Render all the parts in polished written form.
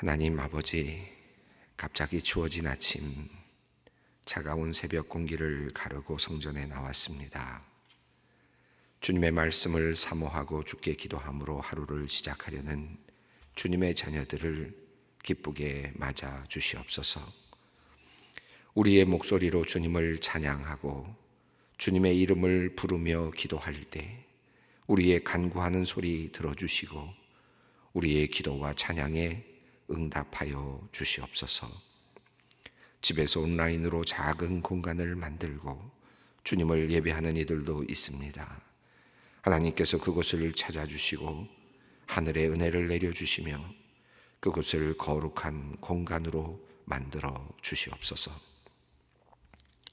하나님 아버지, 갑자기 추워진 아침, 차가운 새벽 공기를 가르고 성전에 나왔습니다. 주님의 말씀을 사모하고 주께 기도함으로 하루를 시작하려는 주님의 자녀들을 기쁘게 맞아 주시옵소서. 우리의 목소리로 주님을 찬양하고 주님의 이름을 부르며 기도할 때 우리의 간구하는 소리 들어주시고 우리의 기도와 찬양에 응답하여 주시옵소서. 집에서 온라인으로 작은 공간을 만들고 주님을 예배하는 이들도 있습니다. 하나님께서 그곳을 찾아주시고 하늘의 은혜를 내려주시며 그곳을 거룩한 공간으로 만들어 주시옵소서.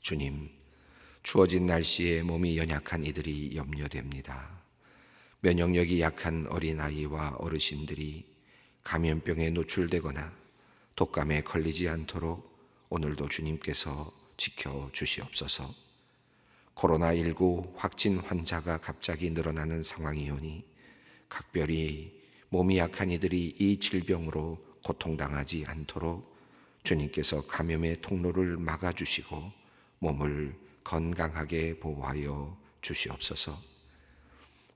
주님, 추워진 날씨에 몸이 연약한 이들이 염려됩니다. 면역력이 약한 어린아이와 어르신들이 감염병에 노출되거나 독감에 걸리지 않도록 오늘도 주님께서 지켜주시옵소서. 코로나19 확진 환자가 갑자기 늘어나는 상황이오니 각별히 몸이 약한 이들이 이 질병으로 고통당하지 않도록 주님께서 감염의 통로를 막아주시고 몸을 건강하게 보호하여 주시옵소서.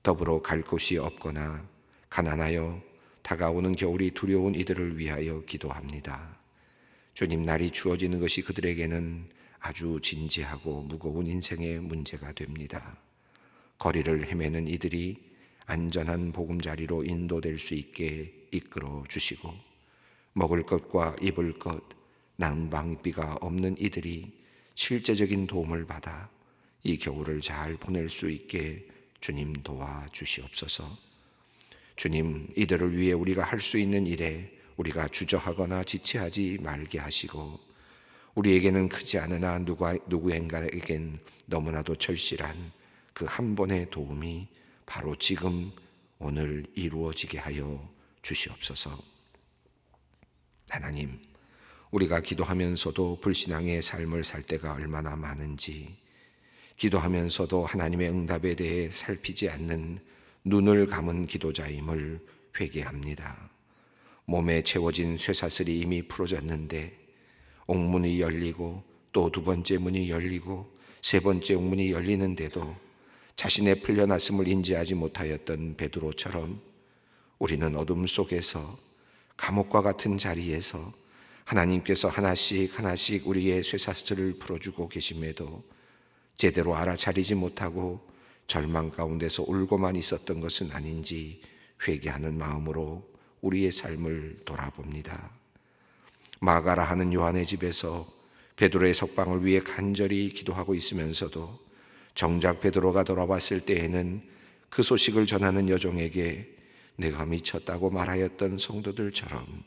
더불어 갈 곳이 없거나 가난하여 다가오는 겨울이 두려운 이들을 위하여 기도합니다. 주님, 날이 추워지는 것이 그들에게는 아주 진지하고 무거운 인생의 문제가 됩니다. 거리를 헤매는 이들이 안전한 보금자리로 인도될 수 있게 이끌어 주시고 먹을 것과 입을 것, 난방비가 없는 이들이 실제적인 도움을 받아 이 겨울을 잘 보낼 수 있게 주님 도와주시옵소서. 주님, 이들을 위해 우리가 할 수 있는 일에 우리가 주저하거나 지체하지 말게 하시고 우리에게는 크지 않으나 누구인가에겐 너무나도 절실한 그 한 번의 도움이 바로 지금 오늘 이루어지게 하여 주시옵소서. 하나님, 우리가 기도하면서도 불신앙의 삶을 살 때가 얼마나 많은지, 기도하면서도 하나님의 응답에 대해 살피지 않는 눈을 감은 기도자임을 회개합니다. 몸에 채워진 쇠사슬이 이미 풀어졌는데 옥문이 열리고 또 두 번째 문이 열리고 세 번째 옥문이 열리는데도 자신의 풀려났음을 인지하지 못하였던 베드로처럼 우리는 어둠 속에서 감옥과 같은 자리에서 하나님께서 하나씩 하나씩 우리의 쇠사슬을 풀어주고 계심에도 제대로 알아차리지 못하고 절망 가운데서 울고만 있었던 것은 아닌지 회개하는 마음으로 우리의 삶을 돌아봅니다. 마가라 하는 요한의 집에서 베드로의 석방을 위해 간절히 기도하고 있으면서도 정작 베드로가 돌아왔을 때에는 그 소식을 전하는 여종에게 내가 미쳤다고 말하였던 성도들처럼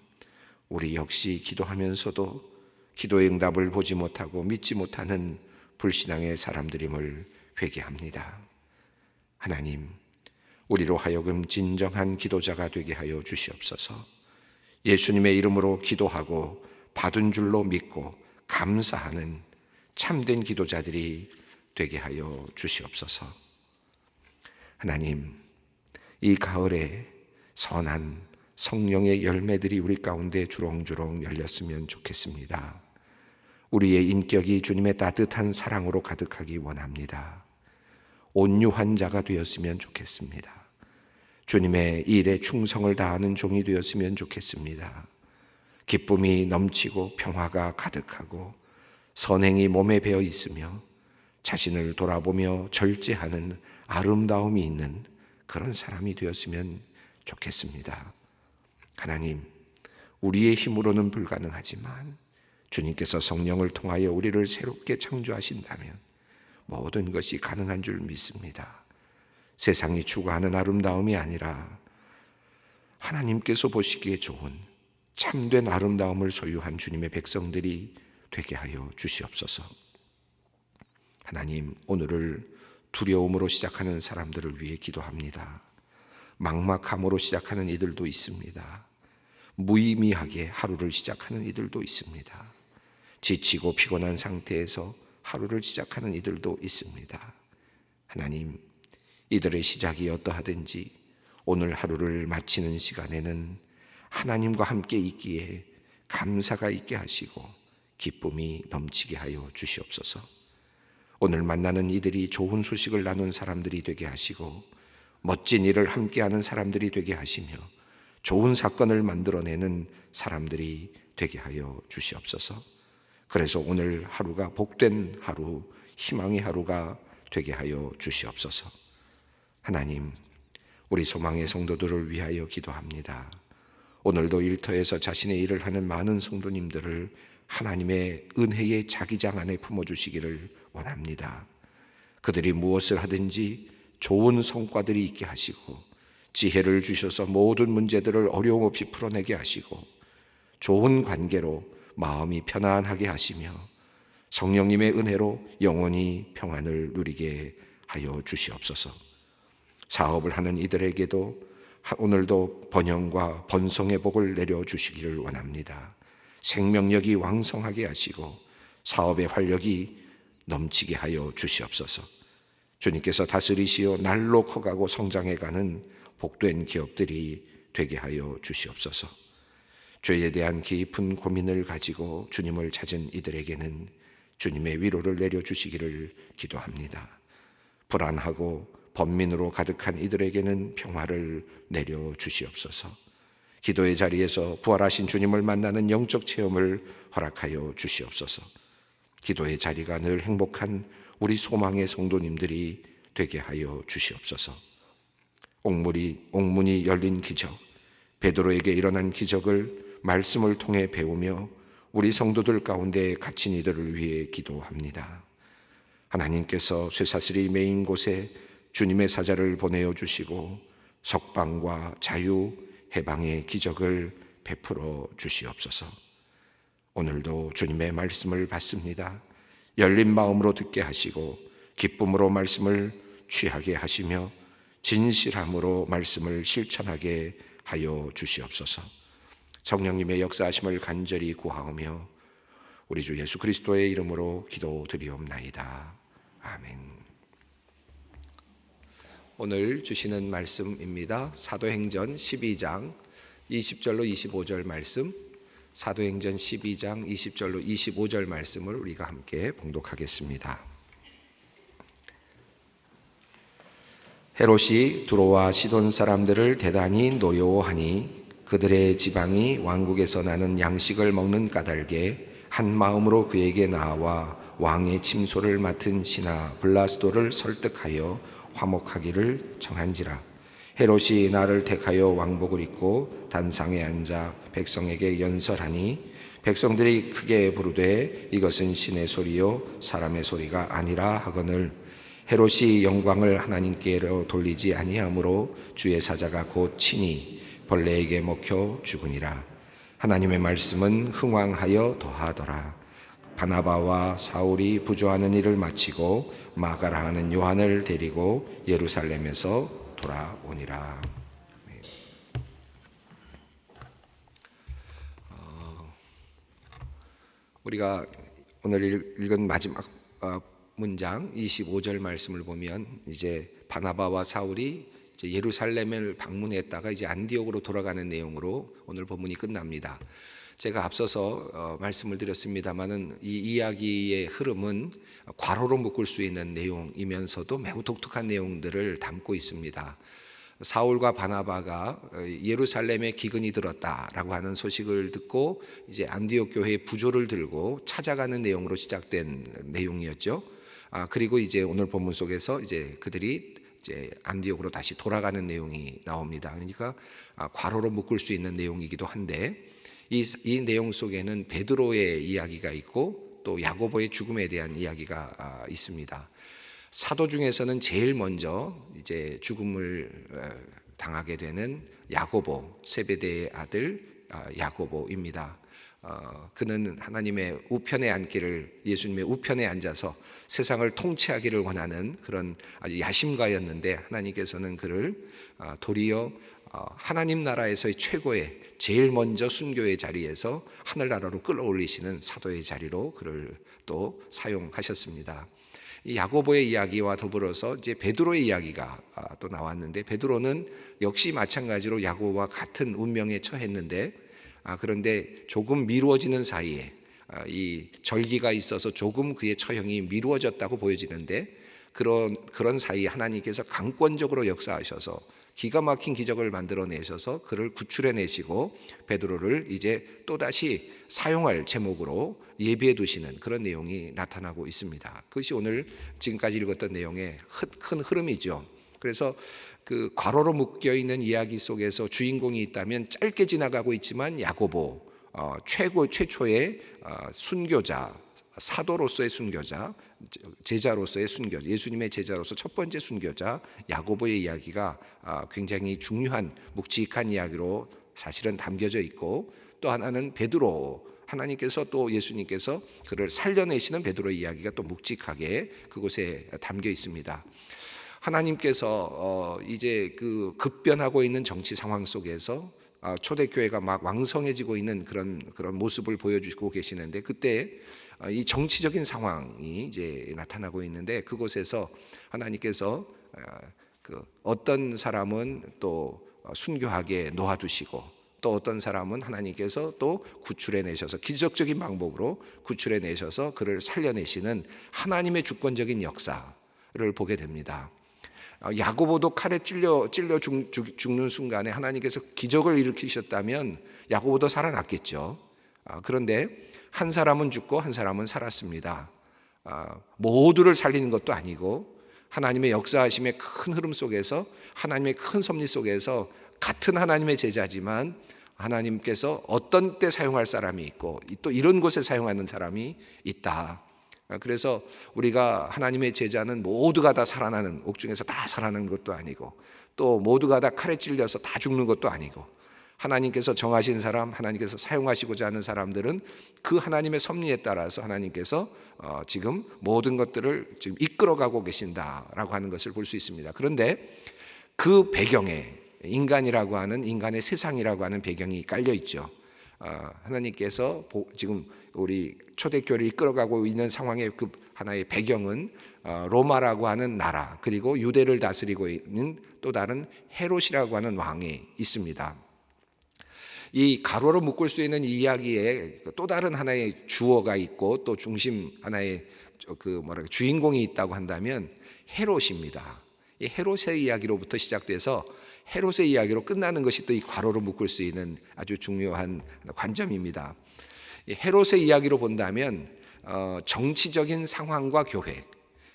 우리 역시 기도하면서도 기도의 응답을 보지 못하고 믿지 못하는 불신앙의 사람들임을 회개합니다. 하나님, 우리로 하여금 진정한 기도자가 되게 하여 주시옵소서. 예수님의 이름으로 기도하고 받은 줄로 믿고 감사하는 참된 기도자들이 되게 하여 주시옵소서. 하나님, 이 가을에 선한 성령의 열매들이 우리 가운데 주렁주렁 열렸으면 좋겠습니다. 우리의 인격이 주님의 따뜻한 사랑으로 가득하기 원합니다. 온유한 자가 되었으면 좋겠습니다. 주님의 일에 충성을 다하는 종이 되었으면 좋겠습니다. 기쁨이 넘치고 평화가 가득하고 선행이 몸에 배어 있으며 자신을 돌아보며 절제하는 아름다움이 있는 그런 사람이 되었으면 좋겠습니다. 하나님, 우리의 힘으로는 불가능하지만 주님께서 성령을 통하여 우리를 새롭게 창조하신다면 모든 것이 가능한 줄 믿습니다. 세상이 추구하는 아름다움이 아니라 하나님께서 보시기에 좋은 참된 아름다움을 소유한 주님의 백성들이 되게 하여 주시옵소서. 하나님, 오늘을 두려움으로 시작하는 사람들을 위해 기도합니다. 막막함으로 시작하는 이들도 있습니다. 무의미하게 하루를 시작하는 이들도 있습니다. 지치고 피곤한 상태에서 하루를 시작하는 이들도 있습니다. 하나님, 이들의 시작이 어떠하든지 오늘 하루를 마치는 시간에는 하나님과 함께 있기에 감사가 있게 하시고 기쁨이 넘치게 하여 주시옵소서. 오늘 만나는 이들이 좋은 소식을 나눈 사람들이 되게 하시고 멋진 일을 함께하는 사람들이 되게 하시며 좋은 사건을 만들어내는 사람들이 되게 하여 주시옵소서. 그래서 오늘 하루가 복된 하루, 희망의 하루가 되게 하여 주시옵소서. 하나님, 우리 소망의 성도들을 위하여 기도합니다. 오늘도 일터에서 자신의 일을 하는 많은 성도님들을 하나님의 은혜의 자기장 안에 품어주시기를 원합니다. 그들이 무엇을 하든지 좋은 성과들이 있게 하시고 지혜를 주셔서 모든 문제들을 어려움 없이 풀어내게 하시고 좋은 관계로 마음이 편안하게 하시며 성령님의 은혜로 영원히 평안을 누리게 하여 주시옵소서. 사업을 하는 이들에게도 오늘도 번영과 번성의 복을 내려주시기를 원합니다. 생명력이 왕성하게 하시고 사업의 활력이 넘치게 하여 주시옵소서. 주님께서 다스리시어 날로 커가고 성장해가는 복된 기업들이 되게 하여 주시옵소서. 죄에 대한 깊은 고민을 가지고 주님을 찾은 이들에게는 주님의 위로를 내려주시기를 기도합니다. 불안하고 번민으로 가득한 이들에게는 평화를 내려주시옵소서. 기도의 자리에서 부활하신 주님을 만나는 영적 체험을 허락하여 주시옵소서. 기도의 자리가 늘 행복한 우리 소망의 성도님들이 되게 하여 주시옵소서. 옥문이 열린 기적, 베드로에게 일어난 기적을 말씀을 통해 배우며 우리 성도들 가운데 갇힌 이들을 위해 기도합니다. 하나님께서 쇠사슬이 매인 곳에 주님의 사자를 보내어 주시고 석방과 자유, 해방의 기적을 베풀어 주시옵소서. 오늘도 주님의 말씀을 받습니다. 열린 마음으로 듣게 하시고 기쁨으로 말씀을 취하게 하시며 진실함으로 말씀을 실천하게 하여 주시옵소서. 성령님의 역사하심을 간절히 구하오며 우리 주 예수 그리스도의 이름으로 기도드리옵나이다. 아멘. 오늘 주시는 말씀입니다. 사도행전 12장 20절로 25절 말씀, 사도행전 12장 20절로 25절 말씀을 우리가 함께 봉독하겠습니다. 헤롯이 두로와 시돈 사람들을 대단히 노려워하니 그들의 지방이 왕국에서 나는 양식을 먹는 까닭에 한 마음으로 그에게 나와 왕의 침소를 맡은 신하 블라스도를 설득하여 화목하기를 정한지라. 헤롯이 나를 택하여 왕복을 입고 단상에 앉아 백성에게 연설하니 백성들이 크게 부르되 이것은 신의 소리요 사람의 소리가 아니라 하거늘 헤롯이 영광을 하나님께로 돌리지 아니하므로 주의 사자가 곧 친히 벌레에게 먹혀 죽으니라. 하나님의 말씀은 흥왕하여 더하더라. 바나바와 사울이 부조하는 일을 마치고 마가라 하는 요한을 데리고 예루살렘에서 돌아오니라. 우리가 오늘 읽은 마지막 문장 25절 말씀을 보면 이제 바나바와 사울이 이제 예루살렘을 방문했다가 이제 안디옥으로 돌아가는 내용으로 오늘 본문이 끝납니다. 제가 앞서서 말씀을 드렸습니다마는 이 이야기의 흐름은 괄호로 묶을 수 있는 내용이면서도 매우 독특한 내용들을 담고 있습니다. 사울과 바나바가 예루살렘에 기근이 들었다라고 하는 소식을 듣고 이제 안디옥 교회의 부조를 들고 찾아가는 내용으로 시작된 내용이었죠. 그리고 이제 오늘 본문 속에서 이제 그들이 이제 안디옥으로 다시 돌아가는 내용이 나옵니다. 그러니까 괄호로 묶을 수 있는 내용이기도 한데 이 내용 속에는 베드로의 이야기가 있고 또 야고보의 죽음에 대한 이야기가 있습니다. 사도 중에서는 제일 먼저 이제 죽음을 당하게 되는 야고보, 세베대의 아들 야고보입니다. 그는 하나님의 우편에 앉기를, 예수님의 우편에 앉아서 세상을 통치하기를 원하는 그런 아주 야심가였는데 하나님께서는 그를 도리어 하나님 나라에서의 최고의 제일 먼저 순교의 자리에서 하늘나라로 끌어올리시는 사도의 자리로 그를 또 사용하셨습니다. 이 야고보의 이야기와 더불어서 이제 베드로의 이야기가 또 나왔는데, 베드로는 역시 마찬가지로 야고보와 같은 운명에 처했는데, 그런데 조금 미루어지는 사이에 이 절기가 있어서 조금 그의 처형이 미루어졌다고 보여지는데, 그런 사이에 하나님께서 강권적으로 역사하셔서 기가 막힌 기적을 만들어내셔서 그를 구출해내시고 베드로를 이제 또다시 사용할 제목으로 예비해 두시는 그런 내용이 나타나고 있습니다. 그것이 오늘 지금까지 읽었던 내용의 큰 흐름이죠. 그래서 그 괄호로 묶여있는 이야기 속에서 주인공이 있다면 짧게 지나가고 있지만 야고보, 최초의 순교자, 사도로서의 순교자, 제자로서의 순교자, 예수님의 제자로서 첫 번째 순교자 야고보의 이야기가 굉장히 중요한 묵직한 이야기로 사실은 담겨져 있고, 또 하나는 베드로, 하나님께서 또 예수님께서 그를 살려내시는 베드로의 이야기가 또 묵직하게 그곳에 담겨 있습니다. 하나님께서 이제 그 급변하고 있는 정치 상황 속에서 초대교회가 막 왕성해지고 있는 그런 모습을 보여주고 계시는데, 그때 이 정치적인 상황이 이제 나타나고 있는데, 그곳에서 하나님께서 어떤 사람은 또 순교하게 놓아두시고, 또 어떤 사람은 하나님께서 또 구출해내셔서 기적적인 방법으로 구출해내셔서 그를 살려내시는 하나님의 주권적인 역사를 보게 됩니다. 야고보도 칼에 찔려 죽는 순간에 하나님께서 기적을 일으키셨다면 야고보도 살아났겠죠. 그런데 한 사람은 죽고 한 사람은 살았습니다. 모두를 살리는 것도 아니고, 하나님의 역사하심의 큰 흐름 속에서, 하나님의 큰 섭리 속에서 같은 하나님의 제자지만 하나님께서 어떤 때 사용할 사람이 있고 또 이런 곳에 사용하는 사람이 있다. 그래서 우리가 하나님의 제자는 모두가 다 살아나는, 옥중에서 다 살아나는 것도 아니고, 또 모두가 다 칼에 찔려서 다 죽는 것도 아니고, 하나님께서 정하신 사람, 하나님께서 사용하시고자 하는 사람들은 그 하나님의 섭리에 따라서 하나님께서 지금 모든 것들을 지금 이끌어가고 계신다라고 하는 것을 볼 수 있습니다. 그런데 그 배경에 인간이라고 하는, 인간의 세상이라고 하는 배경이 깔려 있죠. 하나님께서 지금 우리 초대교회를 이끌어가고 있는 상황의 그 하나의 배경은 로마라고 하는 나라, 그리고 유대를 다스리고 있는 또 다른 헤롯이라고 하는 왕이 있습니다. 이 가로로 묶을 수 있는 이야기에 또 다른 하나의 주어가 있고 또 중심 하나의 주인공이 있다고 한다면 헤롯입니다. 이 헤롯의 이야기로부터 시작돼서 헤롯의 이야기로 끝나는 것이 또 이 괄호로 묶을 수 있는 아주 중요한 관점입니다. 이 헤롯의 이야기로 본다면 정치적인 상황과 교회,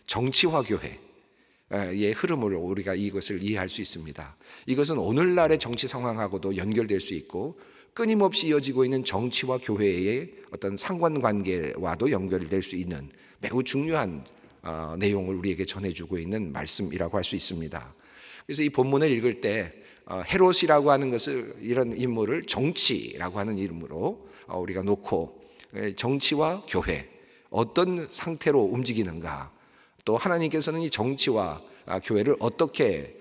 정치화 교회의 흐름으로 우리가 이것을 이해할 수 있습니다. 이것은 오늘날의 정치 상황하고도 연결될 수 있고, 끊임없이 이어지고 있는 정치와 교회의 어떤 상관관계와도 연결될 수 있는 매우 중요한 내용을 우리에게 전해주고 있는 말씀이라고 할 수 있습니다. 그래서 이 본문을 읽을 때 헤롯이라고 하는 것을, 이런 인물을 정치라고 하는 이름으로 우리가 놓고, 정치와 교회 어떤 상태로 움직이는가, 또 하나님께서는 이 정치와 교회를 어떻게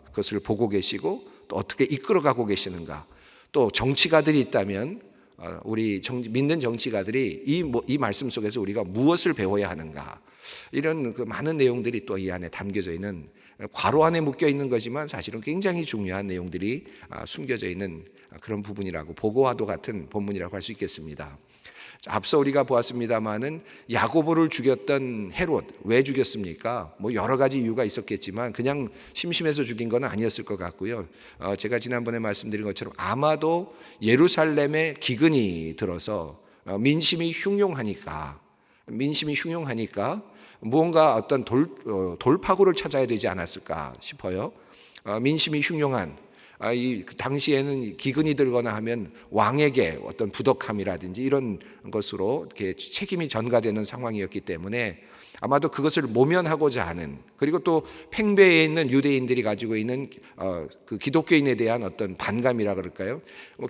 그것을 보고 계시고 또 어떻게 이끌어가고 계시는가, 또 정치가들이 있다면 우리 믿는 정치가들이 이 말씀 속에서 우리가 무엇을 배워야 하는가, 이런 그 많은 내용들이 또 이 안에 담겨져 있는, 괄호 안에 묶여 있는 거지만 사실은 굉장히 중요한 내용들이 숨겨져 있는 그런 부분이라고, 보고와도 같은 본문이라고 할 수 있겠습니다. 앞서 우리가 보았습니다마는 야고보를 죽였던 헤롯, 왜 죽였습니까? 뭐 여러 가지 이유가 있었겠지만 그냥 심심해서 죽인 건 아니었을 것 같고요. 제가 지난번에 말씀드린 것처럼 아마도 예루살렘에 기근이 들어서 민심이 흉흉하니까 무언가 어떤 돌파구를 찾아야 되지 않았을까 싶어요. 민심이 흉흉한, 당시에는 기근이 들거나 하면 왕에게 어떤 부덕함이라든지 이런 것으로 이렇게 책임이 전가되는 상황이었기 때문에 아마도 그것을 모면하고자 하는, 그리고 또 팽배해 있는 유대인들이 가지고 있는 그 기독교인에 대한 어떤 반감이라 그럴까요?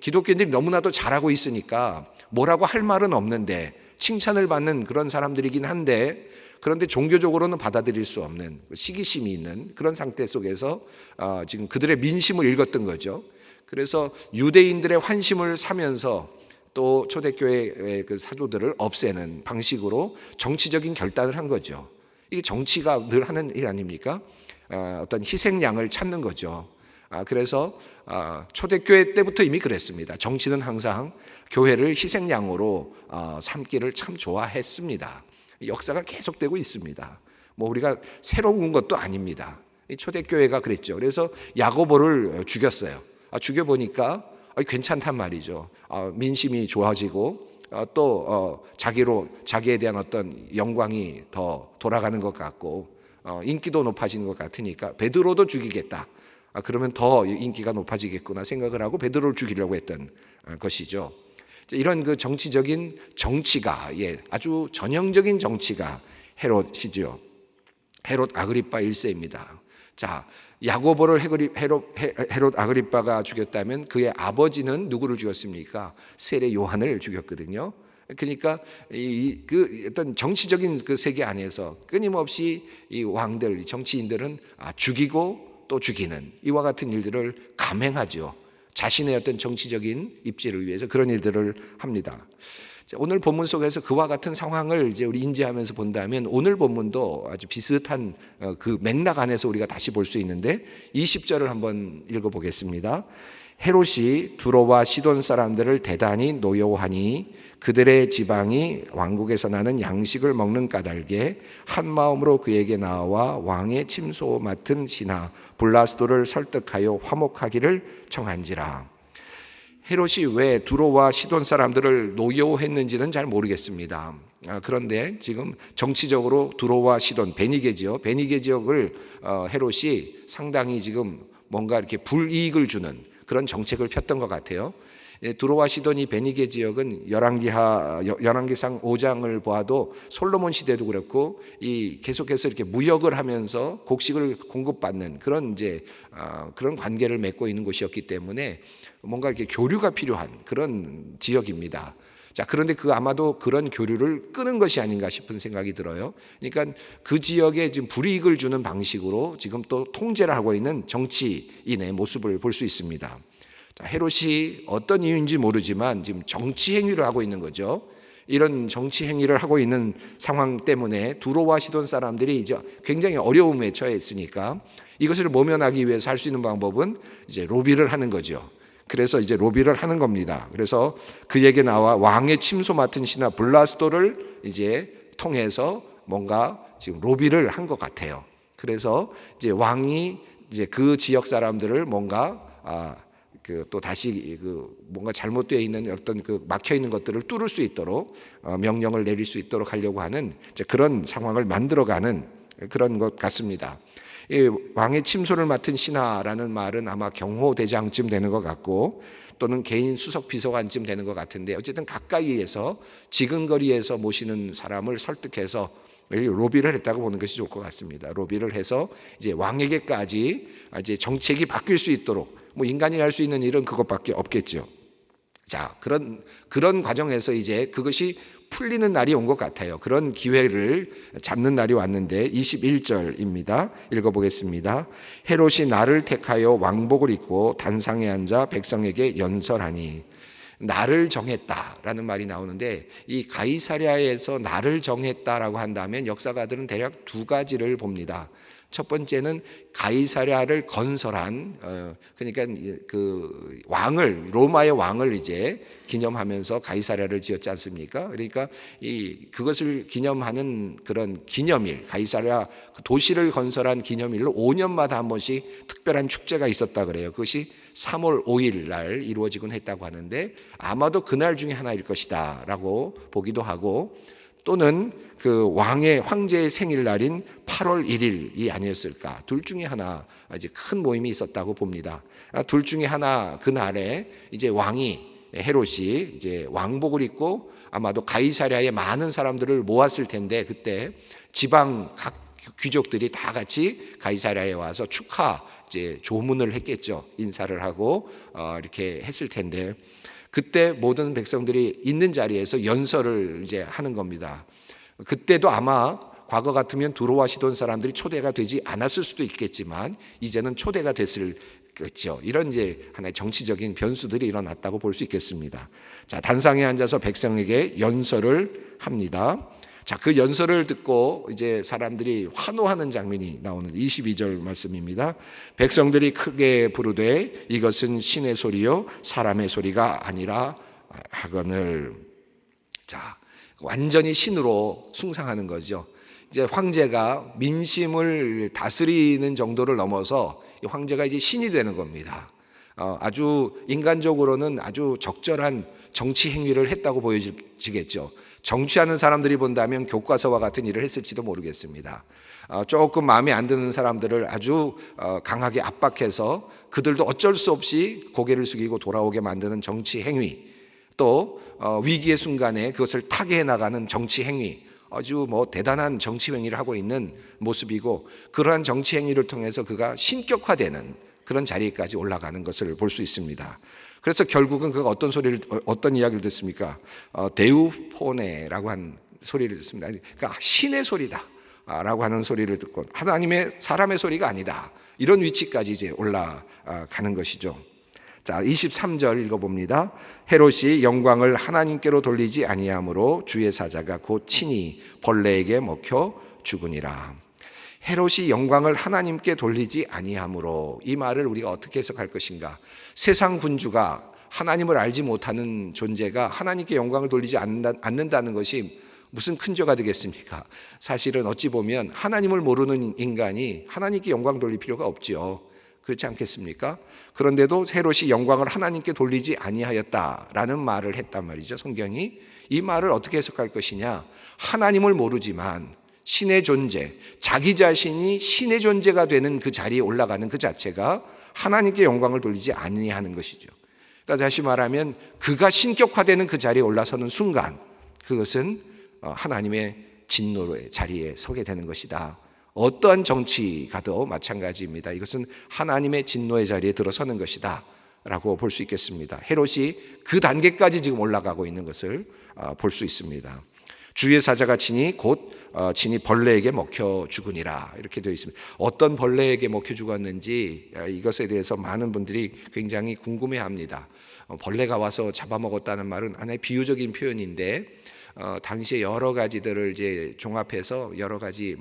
기독교인들이 너무나도 잘하고 있으니까 뭐라고 할 말은 없는데 칭찬을 받는 그런 사람들이긴 한데, 그런데 종교적으로는 받아들일 수 없는 시기심이 있는 그런 상태 속에서 지금 그들의 민심을 읽었던 거죠. 그래서 유대인들의 환심을 사면서 또 초대교회의 그 사도들을 없애는 방식으로 정치적인 결단을 한 거죠. 이게 정치가 늘 하는 일 아닙니까? 어떤 희생양을 찾는 거죠. 그래서 초대교회 때부터 이미 그랬습니다. 정치는 항상 교회를 희생양으로 삼기를 참 좋아했습니다. 역사가 계속되고 있습니다. 뭐 우리가 새로운 것도 아닙니다. 초대교회가 그랬죠. 그래서 야고보를 죽였어요. 죽여보니까 괜찮단 말이죠. 민심이 좋아지고 또 자기에 대한 어떤 영광이 더 돌아가는 것 같고 인기도 높아지는 것 같으니까 베드로도 죽이겠다. 그러면 더 인기가 높아지겠구나 생각을 하고 베드로를 죽이려고 했던 것이죠. 이런 그 정치적인 정치가 아주 전형적인 정치가 헤롯이죠. 헤롯 아그리파 1세입니다. 자, 야고보를 헤롯 아그리파가 죽였다면 그의 아버지는 누구를 죽였습니까? 세례 요한을 죽였거든요. 그러니까 그 어떤 정치적인 그 세계 안에서 끊임없이 이 왕들, 이 정치인들은 죽이고 또 죽이는 이와 같은 일들을 감행하죠. 자신의 어떤 정치적인 입지를 위해서 그런 일들을 합니다. 오늘 본문 속에서 그와 같은 상황을 이제 우리 인지하면서 본다면 오늘 본문도 아주 비슷한 그 맥락 안에서 우리가 다시 볼 수 있는데 20절을 한번 읽어보겠습니다. 헤롯이 두로와 시돈 사람들을 대단히 노여워하니 그들의 지방이 왕국에서 나는 양식을 먹는 까닭에 한 마음으로 그에게 나와 왕의 침소 맡은 신하 블라스도를 설득하여 화목하기를 청한지라. 헤롯이 왜 두로와 시돈 사람들을 노여워했는지는 잘 모르겠습니다. 그런데 지금 정치적으로 두로와 시돈, 베니게 지역을 헤롯이 상당히 지금 뭔가 이렇게 불이익을 주는 그런 정책을 폈던 것 같아요. 두로와 시돈이 베니게 지역은 열왕기상 5장을 보아도 솔로몬 시대도 그렇고 계속해서 이렇게 무역을 하면서 곡식을 공급받는 그런 그런 관계를 맺고 있는 곳이었기 때문에 뭔가 이렇게 교류가 필요한 그런 지역입니다. 자, 그런데 아마도 그런 교류를 끄는 것이 아닌가 싶은 생각이 들어요. 그러니까 그 지역에 지금 불이익을 주는 방식으로 지금 또 통제를 하고 있는 정치인의 모습을 볼 수 있습니다. 자, 헤롯이 어떤 이유인지 모르지만 지금 정치 행위를 하고 있는 거죠. 이런 정치 행위를 하고 있는 상황 때문에 두로와 시돈 사람들이 이제 굉장히 어려움에 처해 있으니까 이것을 모면하기 위해서 할 수 있는 방법은 이제 로비를 하는 거죠. 그래서 이제 로비를 하는 겁니다. 그래서 그에게 나와 왕의 침소 맡은 신하 블라스도를 이제 통해서 뭔가 지금 로비를 한 것 같아요. 그래서 이제 왕이 이제 그 지역 사람들을 뭔가 또 다시 뭔가 잘못되어 있는 어떤 막혀 있는 것들을 뚫을 수 있도록 명령을 내릴 수 있도록 하려고 하는 그런 상황을 만들어가는 그런 것 같습니다. 이 왕의 침소를 맡은 신하라는 말은 아마 경호대장쯤 되는 것 같고 또는 개인 수석 비서관쯤 되는 것 같은데 어쨌든 가까이에서 지근거리에서 모시는 사람을 설득해서 로비를 했다고 보는 것이 좋을 것 같습니다. 로비를 해서 이제 왕에게까지 이제 정책이 바뀔 수 있도록 인간이 할 수 있는 일은 그것밖에 없겠죠. 자, 그런 과정에서 이제 그것이 풀리는 날이 온 것 같아요. 그런 기회를 잡는 날이 왔는데 21절입니다. 읽어보겠습니다. 헤롯이 나를 택하여 왕복을 입고 단상에 앉아 백성에게 연설하니. 나를 정했다라는 말이 나오는데 이 가이사랴에서 나를 정했다라고 한다면 역사가들은 대략 두 가지를 봅니다. 첫 번째는 가이사랴를 건설한 그러니까 그 왕을 로마의 왕을 이제 기념하면서 가이사랴를 지었지 않습니까? 그러니까 그것을 기념하는 그런 기념일, 가이사랴 도시를 건설한 기념일로 5년마다 한 번씩 특별한 축제가 있었다 그래요. 그것이 3월 5일 날 이루어지곤 했다고 하는데 아마도 그날 중에 하나일 것이다라고 보기도 하고 또는 그 황제의 생일날인 8월 1일이 아니었을까. 둘 중에 하나 이제 큰 모임이 있었다고 봅니다. 둘 중에 하나 그날에 이제 헤롯이 이제 왕복을 입고 아마도 가이사랴에 많은 사람들을 모았을 텐데 그때 지방 각 귀족들이 다 같이 가이사랴에 와서 축하 이제 조문을 했겠죠. 인사를 하고 이렇게 했을 텐데 그때 모든 백성들이 있는 자리에서 연설을 이제 하는 겁니다. 그때도 아마 과거 같으면 두로와 시돈 사람들이 초대가 되지 않았을 수도 있겠지만 이제는 초대가 됐을 거죠. 이런 이제 하나의 정치적인 변수들이 일어났다고 볼 수 있겠습니다. 자, 단상에 앉아서 백성에게 연설을 합니다. 자, 그 연설을 듣고 이제 사람들이 환호하는 장면이 나오는 22절 말씀입니다. 백성들이 크게 부르되 이것은 신의 소리요 사람의 소리가 아니라 하거늘. 자, 완전히 신으로 숭상하는 거죠. 이제 황제가 민심을 다스리는 정도를 넘어서 황제가 이제 신이 되는 겁니다. 아주 인간적으로는 아주 적절한 정치 행위를 했다고 보여지겠죠. 정치하는 사람들이 본다면 교과서와 같은 일을 했을지도 모르겠습니다. 조금 마음에 안 드는 사람들을 아주 강하게 압박해서 그들도 어쩔 수 없이 고개를 숙이고 돌아오게 만드는 정치 행위, 또 위기의 순간에 그것을 타개해 나가는 정치 행위, 아주 대단한 정치 행위를 하고 있는 모습이고, 그러한 정치 행위를 통해서 그가 신격화되는 그런 자리까지 올라가는 것을 볼 수 있습니다. 그래서 결국은 그가 어떤 이야기를 듣습니까? 데우포네라고 한 소리를 듣습니다. 그러니까 신의 소리다 라고 하는 소리를 듣고, 사람의 소리가 아니다, 이런 위치까지 이제 올라가는 것이죠. 자, 23절 읽어봅니다. 헤롯이 영광을 하나님께로 돌리지 아니하므로 주의 사자가 곧 친히 벌레에게 먹혀 죽으니라. 헤롯이 영광을 하나님께 돌리지 아니하므로, 이 말을 우리가 어떻게 해석할 것인가? 세상 군주가, 하나님을 알지 못하는 존재가 하나님께 영광을 돌리지 않는다는 것이 무슨 큰 죄가 되겠습니까? 사실은 어찌 보면 하나님을 모르는 인간이 하나님께 영광 돌릴 필요가 없지요. 그렇지 않겠습니까? 그런데도 헤롯이 영광을 하나님께 돌리지 아니하였다라는 말을 했단 말이죠. 성경이 이 말을 어떻게 해석할 것이냐? 하나님을 모르지만 신의 존재, 자기 자신이 신의 존재가 되는 그 자리에 올라가는 그 자체가 하나님께 영광을 돌리지 아니하는 것이죠. 그러니까 다시 말하면 그가 신격화되는 그 자리에 올라서는 순간 그것은 하나님의 진노의 자리에 서게 되는 것이다. 어떠한 정치가도 마찬가지입니다. 이것은 하나님의 진노의 자리에 들어서는 것이다 라고 볼 수 있겠습니다. 헤롯이 그 단계까지 지금 올라가고 있는 것을 볼 수 있습니다. 주의 사자가 친히 벌레에게 먹혀 죽으니라, 이렇게 되어 있습니다. 어떤 벌레에게 먹혀 죽었는지 이것에 대해서 많은 분들이 굉장히 궁금해합니다. 벌레가 와서 잡아먹었다는 말은 하나의 비유적인 표현인데, 당시에 여러 가지들을 이제 종합해서 여러 가지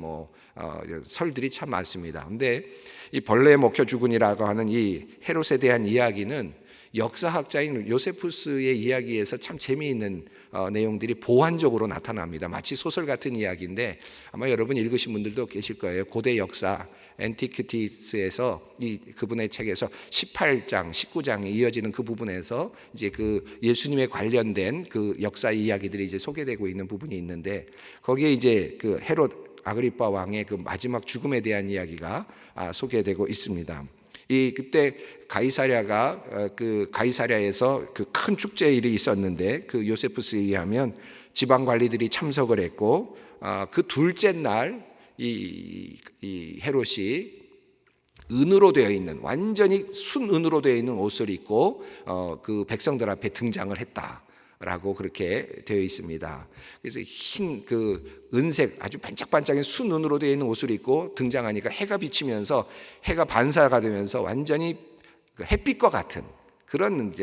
설들이 참 많습니다. 근데 이 벌레에 먹혀 죽으니라고 하는 이 헤롯에 대한 이야기는 역사학자인 요세푸스의 이야기에서 참 재미있는 내용들이 보완적으로 나타납니다. 마치 소설 같은 이야기인데, 아마 여러분 읽으신 분들도 계실 거예요. 고대 역사 엔티퀴티스에서 그분의 책에서 18장, 19장에 이어지는 그 부분에서 이제 그 예수님에 관련된 그 역사 이야기들이 이제 소개되고 있는 부분이 있는데, 거기에 이제 그 헤롯 아그리파 왕의 그 마지막 죽음에 대한 이야기가 소개되고 있습니다. 그때 가이사랴에서 그 큰 축제일이 있었는데, 그 요세푸스에 의하면 지방 관리들이 참석을 했고, 그 둘째 날 이 헤롯이 은으로 되어 있는, 완전히 순은으로 되어 있는 옷을 입고 그 백성들 앞에 등장을 했다라고 그렇게 되어 있습니다. 그래서 흰 그 은색 아주 반짝반짝한 순은으로 되어 있는 옷을 입고 등장하니까 해가 비치면서 해가 반사가 되면서 완전히 그 햇빛과 같은 그런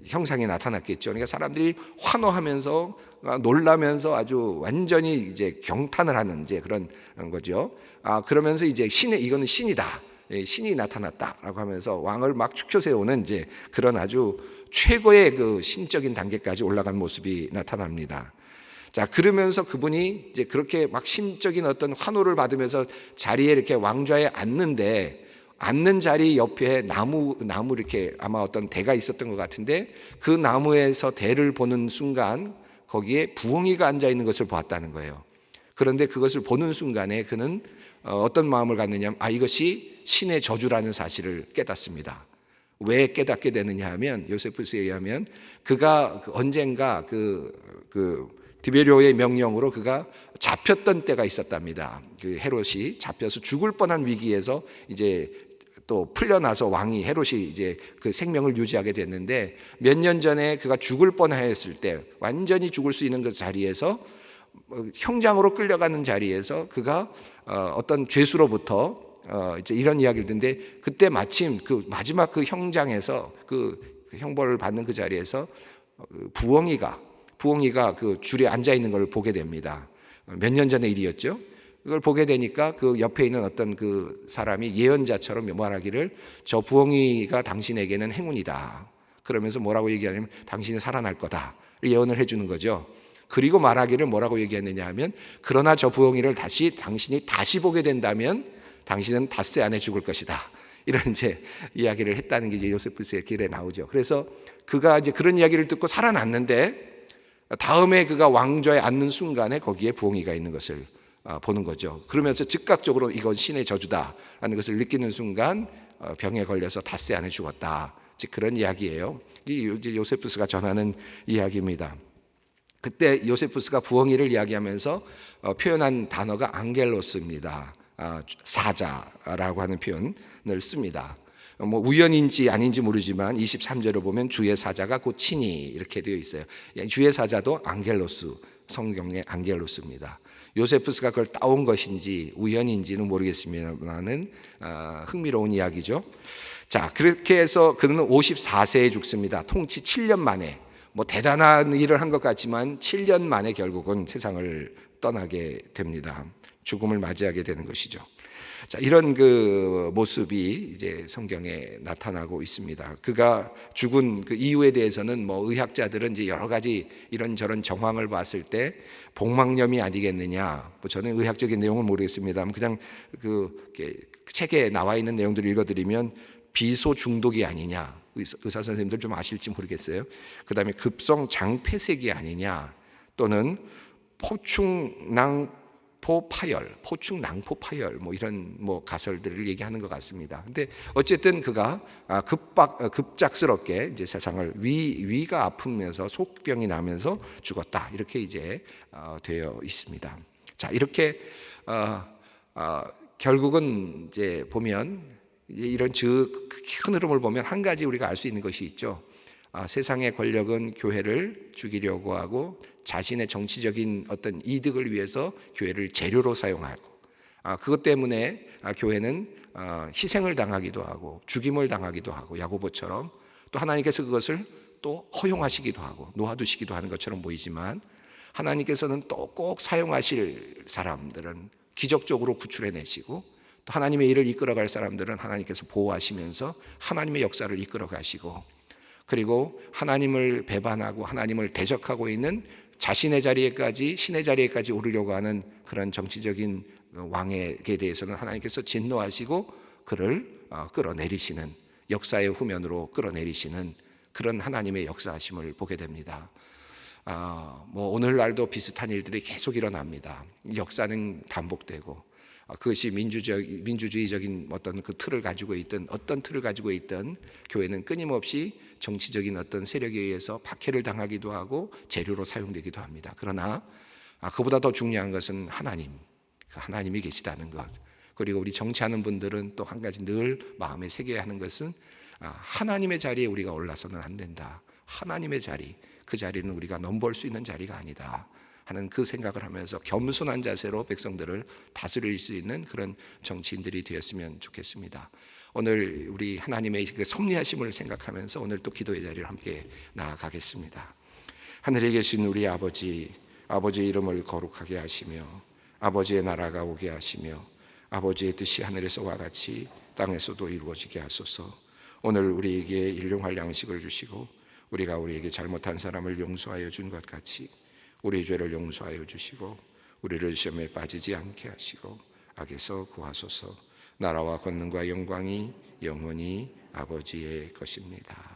형상이 나타났겠죠. 그러니까 사람들이 환호하면서 놀라면서 아주 완전히 이제 경탄을 하는 이제 그런 거죠. 그러면서 이제 이거는 신이다, 신이 나타났다라고 하면서 왕을 막 축켜 세우는 이제 그런 아주 최고의 그 신적인 단계까지 올라간 모습이 나타납니다. 자, 그러면서 그분이 이제 그렇게 막 신적인 어떤 환호를 받으면서 자리에 이렇게 왕좌에 앉는 자리 옆에 나무 이렇게 아마 어떤 대가 있었던 것 같은데, 그 나무에서 대를 보는 순간 거기에 부엉이가 앉아 있는 것을 보았다는 거예요. 그런데 그것을 보는 순간에 그는 어떤 마음을 갖느냐, 이것이 신의 저주라는 사실을 깨닫습니다. 왜 깨닫게 되느냐 하면, 요세푸스에 의하면 그가 언젠가 그 디베리오의 명령으로 그가 잡혔던 때가 있었답니다. 그 헤롯이 잡혀서 죽을 뻔한 위기에서 이제 또 풀려나서 왕이 헤롯이 이제 그 생명을 유지하게 됐는데, 몇 년 전에 그가 죽을 뻔하였을 때, 완전히 죽을 수 있는 그 자리에서 형장으로 끌려가는 자리에서 그가 어떤 죄수로부터 이제 이런 이야기를 듣는데, 그때 마침 그 마지막 그 형장에서 그 형벌을 받는 그 자리에서 부엉이가 그 줄에 앉아 있는 걸 보게 됩니다. 몇 년 전의 일이었죠. 그걸 보게 되니까 그 옆에 있는 어떤 그 사람이 예언자처럼 말하기를 저 부엉이가 당신에게는 행운이다. 그러면서 뭐라고 얘기하냐면 당신이 살아날 거다. 예언을 해주는 거죠. 그리고 말하기를 뭐라고 얘기했느냐 하면 그러나 저 부엉이를 당신이 다시 보게 된다면 당신은 닷새 안에 죽을 것이다. 이런 이제 이야기를 했다는 게 이제 요세푸스의 길에 나오죠. 그래서 그가 이제 그런 이야기를 듣고 살아났는데 다음에 그가 왕좌에 앉는 순간에 거기에 부엉이가 있는 것을 보는 거죠. 그러면서 즉각적으로 이건 신의 저주다라는 것을 느끼는 순간 병에 걸려서 닷새 안에 죽었다. 즉 그런 이야기예요. 이게 요세푸스가 전하는 이야기입니다. 그때 요세푸스가 부엉이를 이야기하면서 표현한 단어가 앙겔로스입니다. 사자라고 하는 표현을 씁니다. 뭐 우연인지 아닌지 모르지만 23절을 보면 주의 사자가 곧 친히 이렇게 되어 있어요. 주의 사자도 앙겔로스, 성경의 앙겔로스입니다. 요세푸스가 그걸 따온 것인지 우연인지는 모르겠습니다만은 흥미로운 이야기죠. 자, 그렇게 해서 그는 54세에 죽습니다. 통치 7년 만에. 뭐 대단한 일을 한 것 같지만 7년 만에 결국은 세상을 떠나게 됩니다. 죽음을 맞이하게 되는 것이죠. 자, 이런 그 모습이 이제 성경에 나타나고 있습니다. 그가 죽은 그 이유에 대해서는 뭐 의학자들은 이제 여러 가지 이런저런 정황을 봤을 때 복막염이 아니겠느냐. 뭐 저는 의학적인 내용은 모르겠습니다만 그냥 그 책에 나와 있는 내용들을 읽어드리면 비소 중독이 아니냐. 의사 선생님들 좀 아실지 모르겠어요. 그다음에 급성 장폐색이 아니냐. 또는 포충낭포 파열 뭐 이런 뭐 가설들을 얘기하는 것 같습니다. 근데 어쨌든 그가 급작스럽게 이제 세상을 위가 아프면서 속병이 나면서 죽었다. 이렇게 이제 되어 있습니다. 자, 이렇게 결국은 이제 보면 이런 큰 흐름을 보면 한 가지 우리가 알 수 있는 것이 있죠. 세상의 권력은 교회를 죽이려고 하고 자신의 정치적인 어떤 이득을 위해서 교회를 재료로 사용하고 그것 때문에 교회는 희생을 당하기도 하고 죽임을 당하기도 하고 야고보처럼 또 하나님께서 그것을 또 허용하시기도 하고 놓아두시기도 하는 것처럼 보이지만 하나님께서는 또 꼭 사용하실 사람들은 기적적으로 구출해내시고 또 하나님의 일을 이끌어갈 사람들은 하나님께서 보호하시면서 하나님의 역사를 이끌어가시고 그리고 하나님을 배반하고 하나님을 대적하고 있는 자신의 자리에까지 신의 자리에까지 오르려고 하는 그런 정치적인 왕에게 대해서는 하나님께서 진노하시고 그를 끌어내리시는 역사의 후면으로 끌어내리시는 그런 하나님의 역사하심을 보게 됩니다. 뭐 오늘날도 비슷한 일들이 계속 일어납니다. 역사는 반복되고 그것이 민주주의적인 어떤 그 틀을 가지고 있던 교회는 끊임없이 정치적인 어떤 세력에 의해서 박해를 당하기도 하고 재료로 사용되기도 합니다. 그러나 그보다 더 중요한 것은 하나님이 계시다는 것. 그리고 우리 정치하는 분들은 또 한 가지 늘 마음에 새겨야 하는 것은 하나님의 자리에 우리가 올라서는 안 된다. 하나님의 자리, 그 자리는 우리가 넘볼 수 있는 자리가 아니다 하는 그 생각을 하면서 겸손한 자세로 백성들을 다스릴 수 있는 그런 정치인들이 되었으면 좋겠습니다. 오늘 우리 하나님의 그 섭리하심을 생각하면서 오늘 또 기도의 자리를 함께 나아가겠습니다. 하늘에 계신 우리 아버지의 이름을 거룩하게 하시며 아버지의 나라가 오게 하시며 아버지의 뜻이 하늘에서와 같이 땅에서도 이루어지게 하소서. 오늘 우리에게 일용할 양식을 주시고 우리가 우리에게 잘못한 사람을 용서하여 준 것 같이 우리 죄를 용서하여 주시고 우리를 시험에 빠지지 않게 하시고 악에서 구하소서. 나라와 권능과 영광이 영원히 아버지의 것입니다.